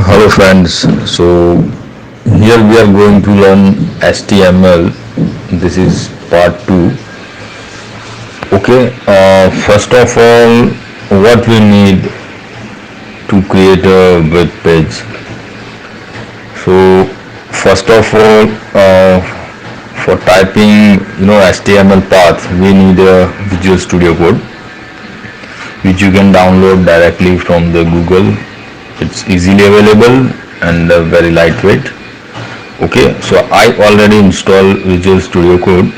Hello friends, so here we are going to learn HTML. This is part 2. Okay, first of all, what we need to create a web page. So first of all, for typing HTML path, we need a Visual Studio Code, which you can download directly from the Google. It's easily available and very lightweight. Okay, so I already installed Visual Studio Code.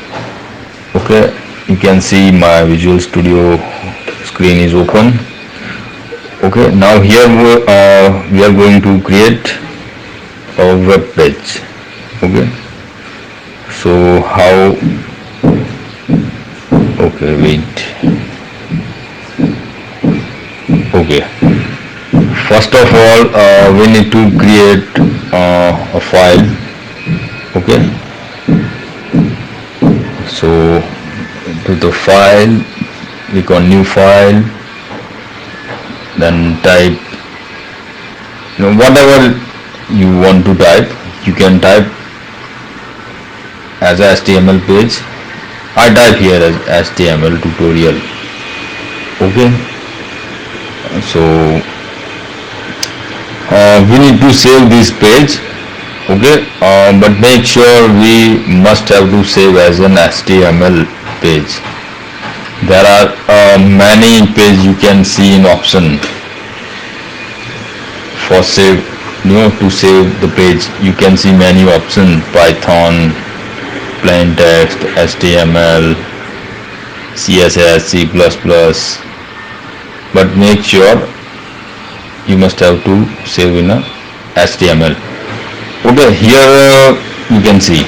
Okay, you can see my Visual Studio screen is open. Okay, now here we are going to create a web page. Okay, so how? Okay, wait. Okay, first of all, we need to create a file. Okay, so to the file, click on new file, then type whatever you want to type. You can type as a HTML page. I type here as HTML tutorial. Okay, so we need to save this page. Okay, but make sure we must have to save as an HTML page. There are many pages you can see in option for save. To save the page, you can see many options: Python, plain text, HTML, CSS, C++. But make sure you must have to save in a HTML. Okay, here you can see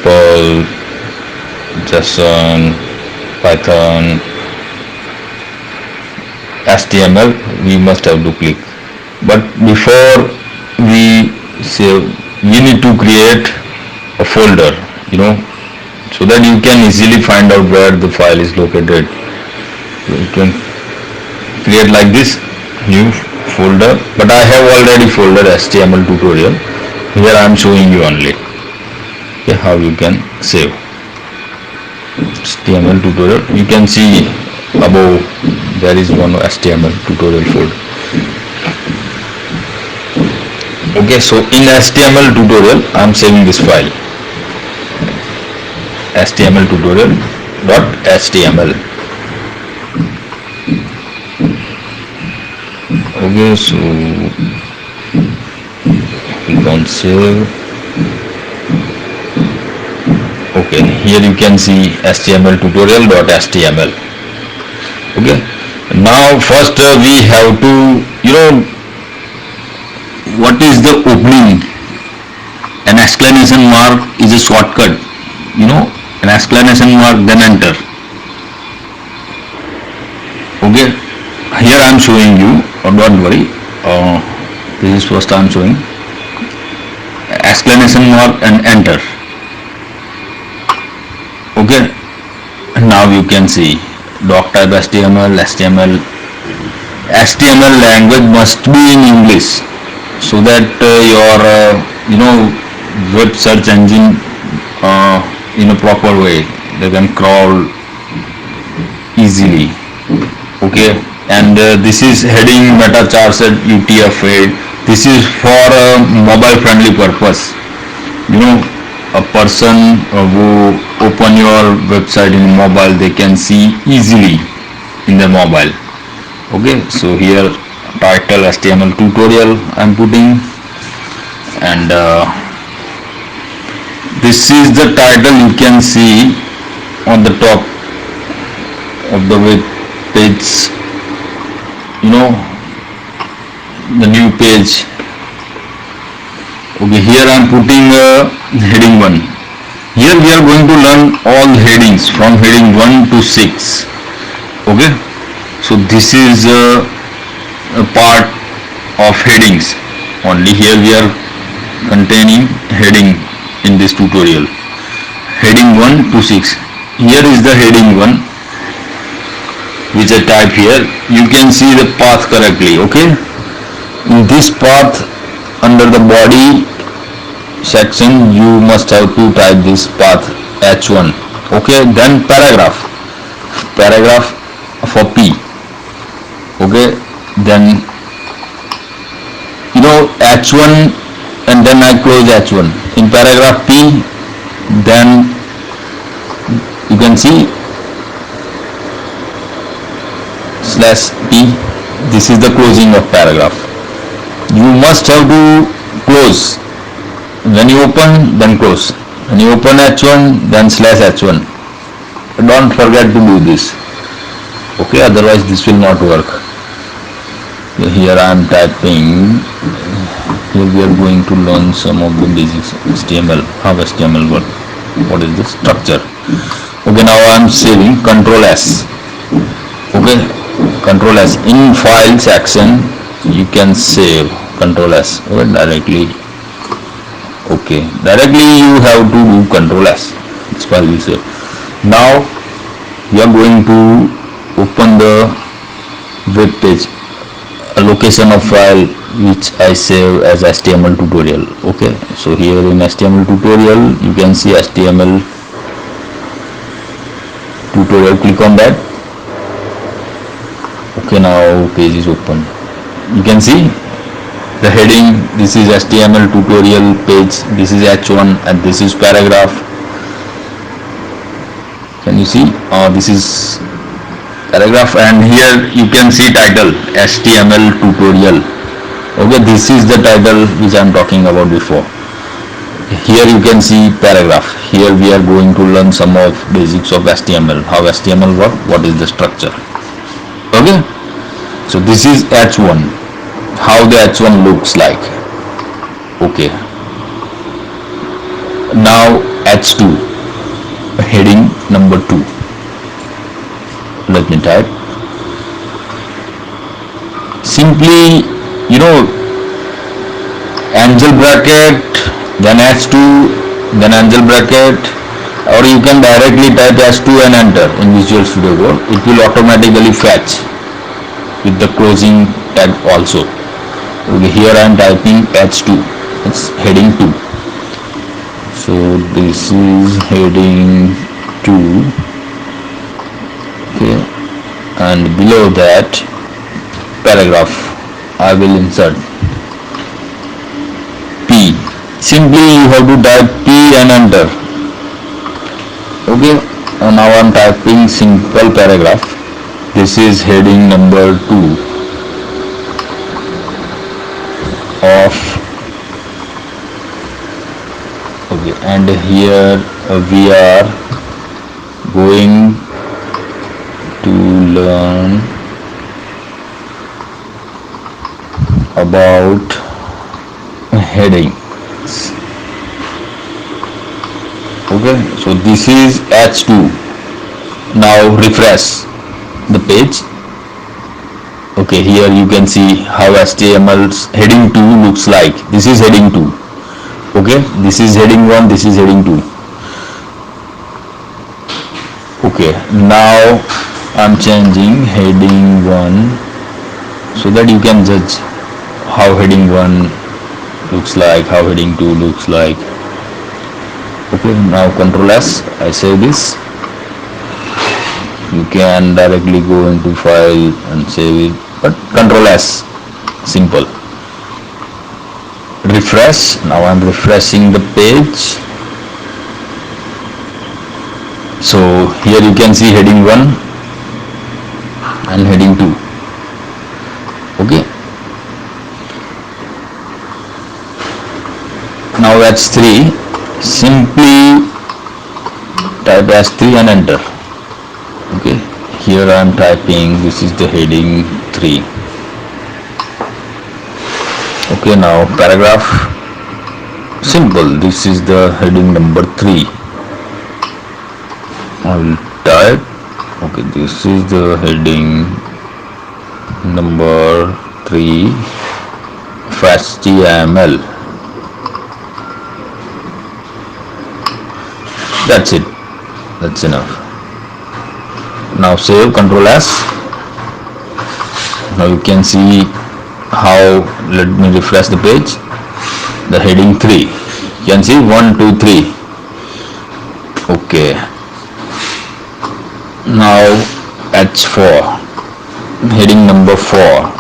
Perl, JSON, Python, HTML. We must have to click. But before we save, we need to create a folder, so that you can easily find out where the file is located. You can create like this new folder, but I have already folder HTML tutorial. Here I am showing you only how you can save HTML tutorial. You can see above there is one HTML tutorial folder. Okay, so in HTML tutorial I am saving this file, HTML tutorial.html. Okay, so click on save. Okay, here you can see HTML tutorial.html. Okay, now first we have to what is the opening. An exclamation mark is a shortcut. An exclamation mark, then enter. Okay, here I am showing you, don't worry, this is first I am showing exclamation mark and enter. Okay, now you can see doc type HTML language must be in English, so that your web search engine in a proper way they can crawl easily. Okay, and this is heading meta charset UTF-8. This is for a mobile friendly purpose. A person who open your website in mobile, they can see easily in their mobile. Okay, so here title HTML tutorial I'm putting, and this is the title you can see on the top of the web page, the new page. Okay, here I'm putting heading 1. Here we are going to learn all headings from heading 1 to 6. Okay, so this is a part of headings only. Here we are containing heading in this tutorial, heading 1 to 6. Here is the heading 1. which I type here, you can see the path correctly. Okay, in this path, under the body section, you must have to type this path h1. Okay, then paragraph for p. Okay, then h1, and then I close h1 in paragraph p. Then you can see slash p. This is the closing of paragraph. You must have to close. When you open, then close. When you open h1, then slash h1. Don't forget to do this. Okay, otherwise this will not work. Here I am typing. Here we are going to learn some of the basics of HTML. How HTML works. What is the structure? Okay, now I am saving. Control S. Okay, Control S. In file section, you can save. Control S. Okay, directly. Okay, directly you have to do Control S. It's file we save. Now we are going to open the web page, a location of file which I save as HTML tutorial. Okay, so here in HTML tutorial you can see HTML tutorial. Click on that. Okay, now page is open. You can see the heading. This is HTML tutorial page. This is h1 and this is paragraph. Can you see? This is paragraph, and here you can see title HTML tutorial. Okay, this is the title which I am talking about before. Here you can see paragraph. Here we are going to learn some of basics of HTML, how HTML works, what is the structure. Okay, so this is h1, how the h1 looks like. Okay, now h2, heading number 2. Let me type. Simply, angel bracket, then h2, then angel bracket, or you can directly type h2 and enter in Visual Studio Code. It will automatically fetch with the closing tag also. Okay, here I am typing h2. It's heading 2. So this is heading 2. Okay, and below that paragraph I will insert P. Simply you have to type P and enter. Okay, and now I am typing simple paragraph. This is heading number 2 of. Okay, and here we are going to learn about headings. Okay, so this is h2. Now refresh the page. Okay, here you can see how HTML's heading 2 looks like. This is heading 2. Okay, this is heading 1, this is heading 2. Okay, now I'm changing heading 1 so that you can judge how heading 1 looks like, how heading 2 looks like. Okay, now Control S, I save this. You can directly go into file and save it, but Control S, simple. Refresh. Now I'm refreshing the page. So here you can see heading 1 and heading 2. Okay, now h3. Simply type h3 and enter. Okay, here I am typing, this is the heading 3. Okay, now paragraph, simple, this is the heading number 3. I will type. Okay, this is the heading number 3 of HTML. That's it. That's enough. Now save, Control S. Now you can see how. Let me refresh the page. The heading 3, you can see 1 2 3. Okay, now H4, heading number 4.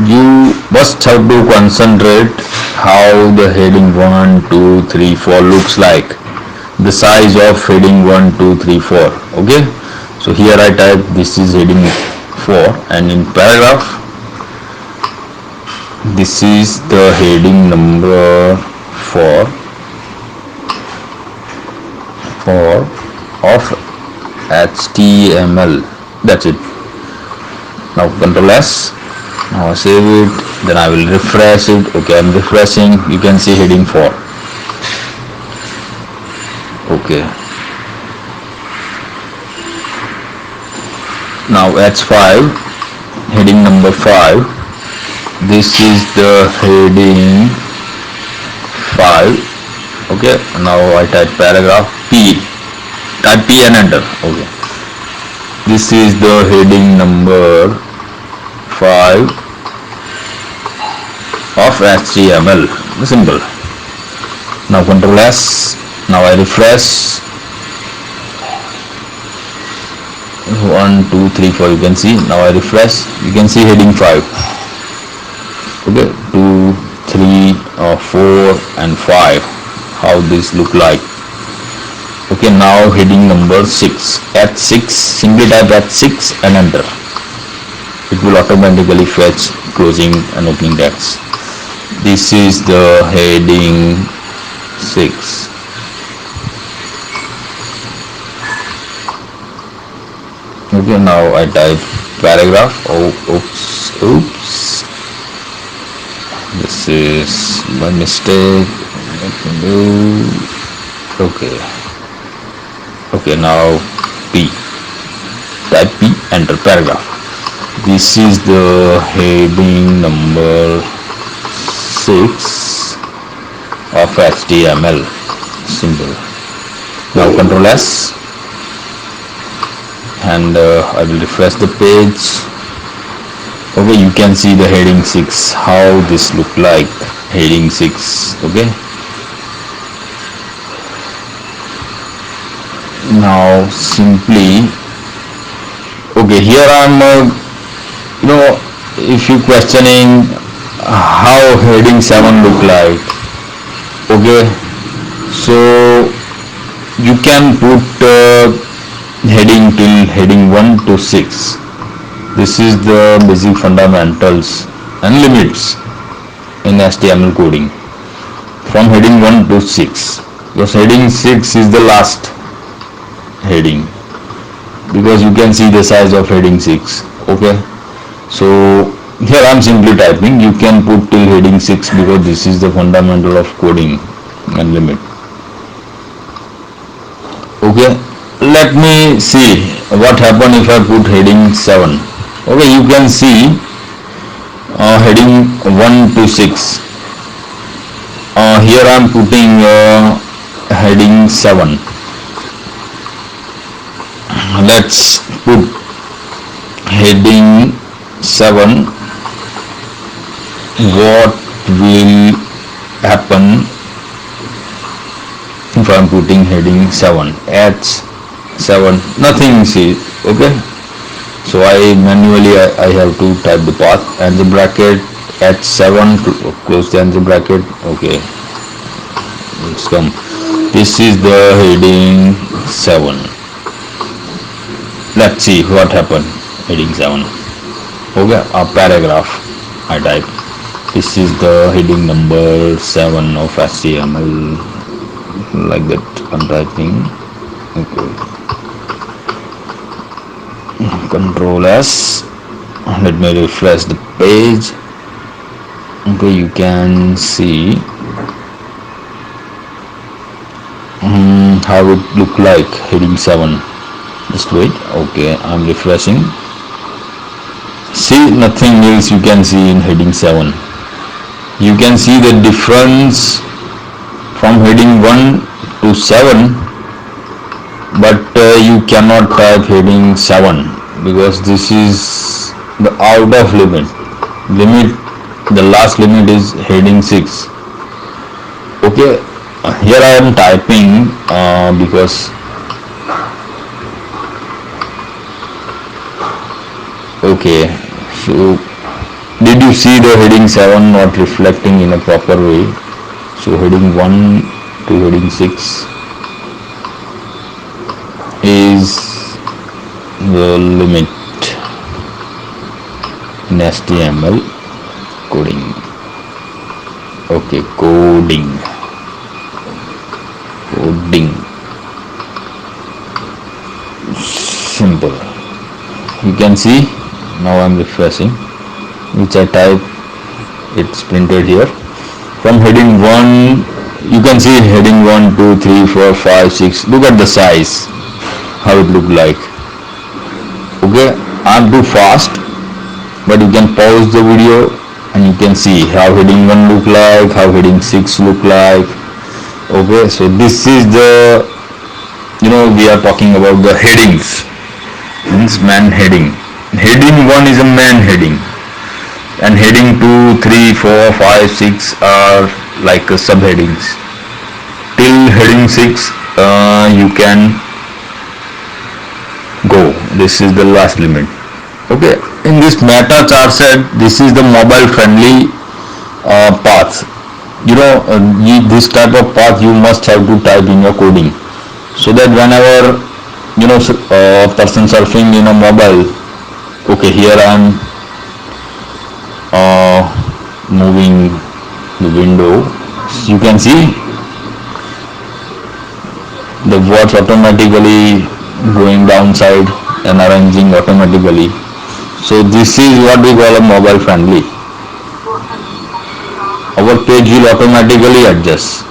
You must have to concentrate how the heading 1 2 3 4 looks like, the size of heading 1 2 3 4. Okay, so here I type this is heading 4, and in paragraph this is the heading number 4 of HTML. That's it. Now Control S. Now I save it, then I will refresh it. Okay, I'm refreshing. You can see heading 4. Okay. Now H5, heading number 5. This is the heading 5. Okay, now I type paragraph P. Type P and enter. Okay. This is the heading number 5 of HTML. Simple. Now Control S. Now I refresh. 1 2 3 4. You can see. Now I refresh. You can see heading 5. Okay, 2 3 4 and 5. How this look like. Okay, now heading number 6. H6. Simply type H6 and enter. It will automatically fetch closing and opening tags. This is the heading 6. Okay, now I type paragraph. Oh, oops. This is my mistake. Let me do. Okay, now P. Type P, enter paragraph. This is the heading number 6 of HTML. Simple. Now Control S, and I will refresh the page. Okay, you can see the heading 6, how this look like. Heading 6. Okay, now simply, okay, here I'm if you questioning how heading 7 look like. Okay, so you can put heading till heading 1 to 6. This is the basic fundamentals and limits in HTML coding, from heading 1 to 6, because heading 6 is the last heading, because you can see the size of heading 6. Okay, so here I'm simply typing. You can put till heading 6 because this is the fundamental of coding and limit. Okay, let me see what happen if I put heading 7. Okay, you can see heading 1 to 6. Here I'm putting heading 7. Let's put heading 7. What will happen if I'm putting heading 7? H7, nothing. See, okay, so I manually I have to type the path and the bracket H7 to close the answer bracket. Okay, let's come. This is the heading 7. Let's see what happened. Heading 7. Okay, a paragraph I type. This is the heading number 7 of HTML, like that I'm typing. Okay, Control S. Let me refresh the page. Okay, you can see how it look like heading 7. Just wait. Okay, I'm refreshing. See, nothing else you can see in heading 7. You can see the difference from heading 1 to 7, but you cannot type heading 7 because this is the out of limit, the last limit is heading 6. Okay, here I am typing because okay, so did you see the heading 7 not reflecting in a proper way? So heading 1 to heading 6 is the limit in HTML coding. Okay, coding. Simple. You can see now I'm refreshing, which I type, it's printed here. From heading 1, you can see heading 1, 2, 3, 4, 5, 6. Look at the size, how it look like. Okay, I'm too fast, but you can pause the video and you can see how heading 1 look like, how heading 6 look like. Okay, so this is the, we are talking about the headings, means man heading. Heading 1 is a man heading, and heading 2, 3, 4, 5, 6 are like subheadings. Till heading 6 you can go. This is the last limit. Okay, in this meta chart set, this is the mobile friendly path. This type of path you must have to type in your coding, so that whenever person surfing in a mobile. Okay, here I am moving the window. You can see the words automatically going downside and arranging automatically. So this is what we call a mobile friendly. Our page will automatically adjust.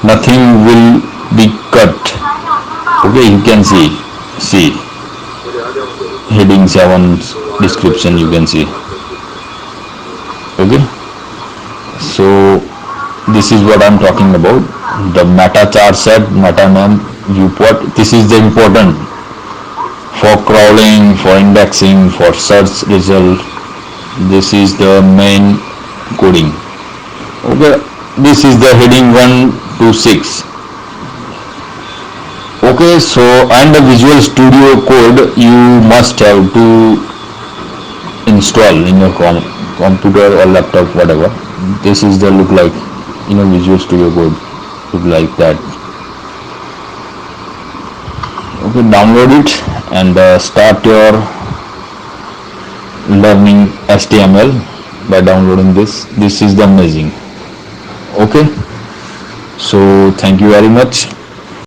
Nothing will be cut. Okay, you can see heading 7 description, you can see. Okay, so this is what I'm talking about, the meta chart set, meta name, viewport. This is the important for crawling, for indexing, for search result. This is the main coding. Okay, this is the heading 1 to 6. Okay, so and the Visual Studio Code you must have to install in your computer or laptop, whatever. This is the look like, Visual Studio Code look like that. Okay, download it and start your learning HTML by downloading this. This is the amazing. Okay, so thank you very much.